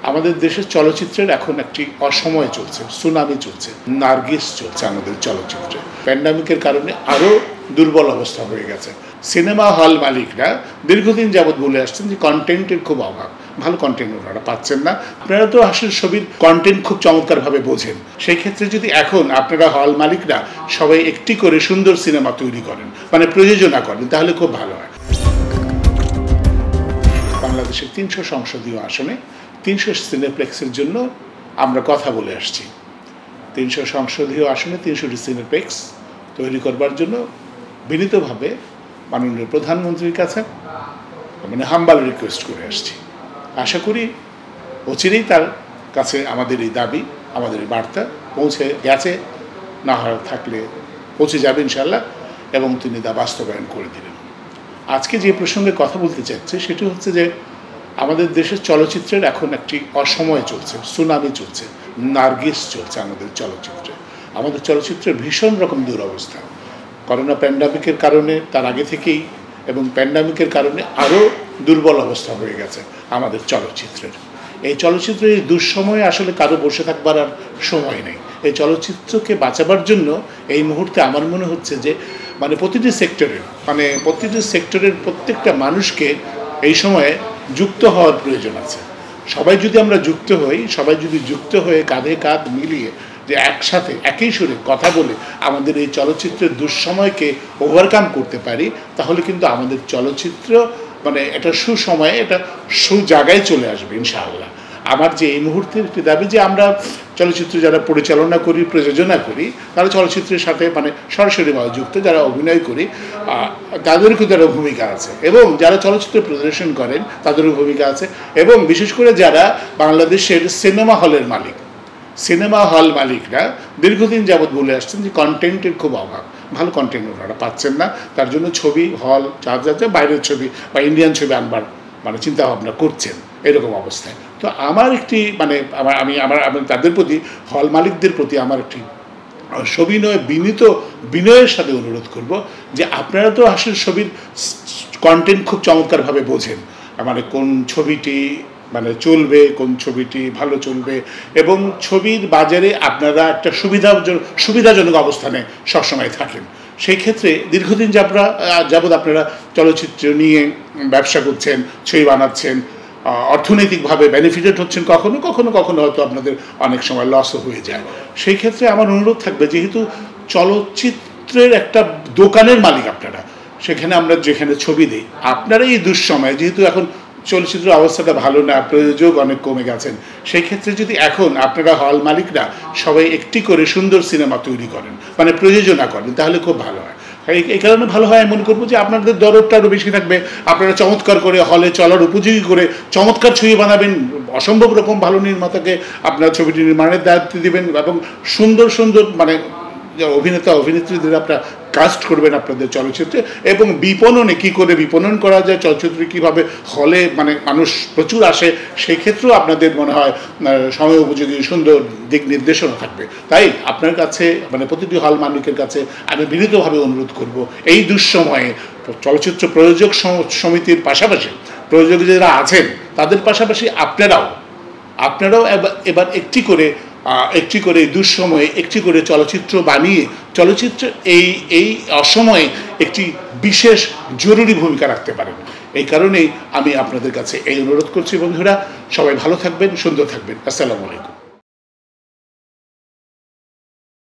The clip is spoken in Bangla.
আমাদের দেশের চলচ্চিত্রের এখন একটি অসময় চলছে, সুনামি চলছে, নার্গিস চলছে আমাদের চলচ্চিত্রে। প্যান্ডামিকের কারণে আরও দুর্বল অবস্থা হয়ে গেছে। সিনেমা হল মালিকরা দীর্ঘদিন যাবৎ বলে আসছেন যে কন্টেন্টের খুব অভাব, ভালো কন্টেন্ট ওনারা পাচ্ছেন না। আপনারা তো আসলে ছবির কন্টেন্ট খুব চমৎকারভাবে বোঝেন। সেই ক্ষেত্রে যদি এখন আপনারা হল মালিকরা সবাই একটি করে সুন্দর সিনেমা তৈরি করেন, মানে প্রযোজনা করেন, তাহলে খুব ভালো হয়। বাংলাদেশের ৩০০ সংসদীয় আসনে ৩০০ সিনেপ্লেক্সের জন্য আমরা কথা বলে আসছি। ৩০০ সংসদীয় আসনে ৩০০টি সিনেপ্লেক্স তৈরি করবার জন্য বিনীতভাবে মাননীয় প্রধানমন্ত্রীর কাছে হাম্বাল রিকোয়েস্ট করে আসছি। আশা করি অচিরেই তার কাছে আমাদের এই দাবি, আমাদের এই বার্তা পৌঁছে গেছে, না থাকলে পৌঁছে যাবে ইনশাল্লাহ, এবং তিনি তা বাস্তবায়ন করে দিলেন। আজকে যে প্রসঙ্গে কথা বলতে চাচ্ছি সেটি হচ্ছে যে আমাদের দেশের চলচ্চিত্রের এখন একটি অসময় চলছে, সুনামি চলছে, নার্গিস চলছে আমাদের চলচ্চিত্রে। আমাদের চলচ্চিত্রের ভীষণ রকম দুরবস্থা। করোনা প্যান্ডামিকের কারণে, তার আগে থেকেই, এবং প্যান্ডামিকের কারণে আরও দুর্বল অবস্থা হয়ে গেছে আমাদের চলচ্চিত্রের। এই চলচ্চিত্রের এই দুঃসময়ে আসলে কারো বসে থাকবার আর সময় নেই। এই চলচ্চিত্রকে বাঁচাবার জন্য এই মুহূর্তে আমার মনে হচ্ছে যে প্রতিটি সেক্টরের প্রত্যেকটা মানুষকে এই সময়ে যুক্ত হওয়ার প্রয়োজন আছে। সবাই যদি আমরা যুক্ত হয়ে কাঁধে কাঁধ মিলিয়ে যে একসাথে একই সুরে কথা বলে আমাদের এই চলচ্চিত্রের দুঃসময়কে ওভারকাম করতে পারি, তাহলে কিন্তু আমাদের চলচ্চিত্র এটা সুসময়ে, এটা জায়গায় চলে আসবে ইনশাআল্লাহ। আমার যে এই মুহূর্তের একটি দাবি যে আমরা চলচ্চিত্র যারা পরিচালনা করি, প্রযোজনা করি, তারা চলচ্চিত্রের সাথে সরাসরিভাবে যুক্ত, যারা অভিনয় করি তাদেরও তারা ভূমিকা আছে, এবং যারা চলচ্চিত্র প্রদর্শন করেন তাদেরও ভূমিকা আছে, এবং বিশেষ করে যারা বাংলাদেশের সিনেমা হল মালিকরা দীর্ঘদিন যাবৎ বলে আসছেন যে কন্টেন্টের খুব অভাব, ভালো কন্টেন্ট ওনারা পাচ্ছেন না। তার জন্য ছবি হল যা বাইরের ছবি বা ইন্ডিয়ান ছবি আনবার চিন্তাভাবনা করছেন, এরকম অবস্থায়। তো আমার একটি আমি তাদের প্রতি, হল মালিকদের প্রতি আমার একটি সবিনয় বিনয়ের সাথে অনুরোধ করব যে আপনারা তো আসলে ছবির কন্টেন্ট খুব চমৎকারভাবে বোঝেন, কোন ছবিটি চলবে, কোন ছবিটি ভালো চলবে, এবং ছবির বাজারে আপনারা একটা সুবিধাজনক অবস্থানে সবসময় থাকেন। সেই ক্ষেত্রে দীর্ঘদিন যাবৎ আপনারা চলচ্চিত্র নিয়ে ব্যবসা করছেন, ছবি বানাচ্ছেন, অর্থনৈতিকভাবে বেনিফিটেড হচ্ছেন, কখনো হয়তো আপনাদের অনেক সময় লসও হয়ে যায়। সেই ক্ষেত্রে আমার অনুরোধ থাকবে, যেহেতু চলচ্চিত্রের একটা দোকানের মালিক আপনারা, সেখানে আমরা যেখানে ছবি দিই, আপনারা এই দুঃসময়ে, যেহেতু এখন চলচ্চিত্র অবস্থাটা ভালো না, প্রযোজক অনেক কমে গেছেন, সেই ক্ষেত্রে যদি এখন আপনারা হল মালিকরা সবাই একটি করে সুন্দর সিনেমা তৈরি করেন, প্রযোজনা করেন, তাহলে খুব ভালো হয়। এই কারণে ভালো হয়, মনে করবো যে আপনাদের দরদটা আরও বেশি থাকবে। আপনারা চমৎকার করে হলে চলার উপযোগী করে চমৎকার ছবি বানাবেন, অসম্ভব রকম ভালো নির্মাতাকে আপনারা ছবিটি নির্মাণের দায়িত্ব দেবেন, এবং সুন্দর অভিনেতা অভিনেত্রীদের আপনারা কাস্ট করবেন আপনাদের চলচ্চিত্রে, এবং বিপণনে কী করে বিপণন করা যায়, চলচ্চিত্র কীভাবে হলে মানুষ প্রচুর আসে, সেই ক্ষেত্রেও আপনাদের মনে হয় সময় উপযোগী সুন্দর দিক নির্দেশনা থাকবে। তাই আপনার কাছে প্রতিটি হল মালিকের কাছে আমি বিনীতভাবে অনুরোধ করব, এই দুঃসময়ে চলচ্চিত্র প্রযোজক সমিতির পাশাপাশি প্রযোজক যারা আছেন তাদের পাশাপাশি আপনারাও এবার একটি করে এই দুঃসময়ে একটি করে চলচ্চিত্র বানিয়ে চলচ্চিত্রের এই অসময়ে একটি বিশেষ জরুরি ভূমিকা রাখতে পারেন। এই কারণেই আমি আপনাদের কাছে এই অনুরোধ করছি। বন্ধুরা, সবাই ভালো থাকবেন, সুন্দর থাকবেন। আসসালামু আলাইকুম।